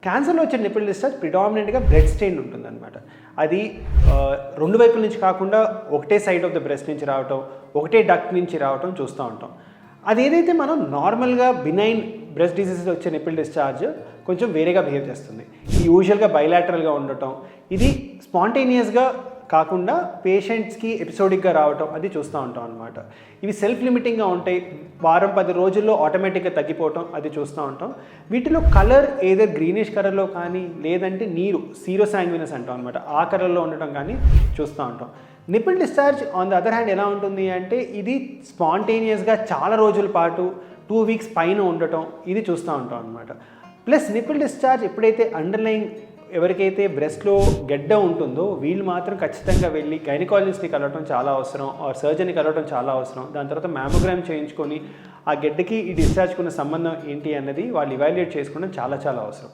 క్యాన్సర్లో వచ్చే nipple discharge ప్రిడామినెంట్గా bread strain ఉంటుందన్నమాట. అది రెండు వైపుల నుంచి కాకుండా ఒకటే సైడ్ ఆఫ్ ద బ్రెస్ట్ నుంచి రావటం, ఒకటే డక్ట్ నుంచి రావటం చూస్తూ ఉంటాం. అది ఏదైతే మనం నార్మల్గా బినైన్ బ్రెస్ట్ డిసీజెస్ వచ్చే నిపుల్ డిశ్చార్జ్ కొంచెం వేరేగా బిహేవ్ చేస్తుంది. ఇది యూజువల్గా బైలాటరల్గా ఉండటం, ఇది స్పాంటేనియస్గా కాకుండా పేషెంట్స్కి ఎపిసోడిక్గా రావటం అది చూస్తూ ఉంటాం అనమాట. ఇవి సెల్ఫ్ లిమిటింగ్గా ఉంటాయి, వారం 10 రోజుల్లో ఆటోమేటిక్గా తగ్గిపోవటం అది చూస్తూ ఉంటాం. వీటిలో కలర్ ఏదో గ్రీనిష్ కలర్లో కానీ లేదంటే నీరు సీరోసాంగ్వినస్ అంటాం అనమాట, ఆ కలర్లో ఉండటం కానీ చూస్తూ ఉంటాం. Nipple discharge on the other hand ఎలా ఉంటుంది అంటే ఇది స్పాంటేనియస్గా చాలా రోజుల పాటు 2 వీక్స్ పైన ఉండటం ఇది చూస్తూ ఉంటాం అనమాట. ప్లస్ నిపుల్ డిశ్చార్జ్ ఎప్పుడైతే అండర్లైన్ ఎవరికైతే బ్రెస్ట్లో గెడ్డ ఉంటుందో వీళ్ళు మాత్రం ఖచ్చితంగా వెళ్ళి గైనకాలజిస్ట్ని కలవటం చాలా అవసరం, సర్జన్ని కలవటం చాలా అవసరం. దాని తర్వాత మ్యామోగ్రామ్ చేయించుకొని ఆ గెడ్డకి ఈ డిశ్చార్జ్కి ఉన్న సంబంధం ఏంటి అన్నది వాళ్ళు ఇవాల్యుయేట్ చేసుకోవడం చాలా అవసరం.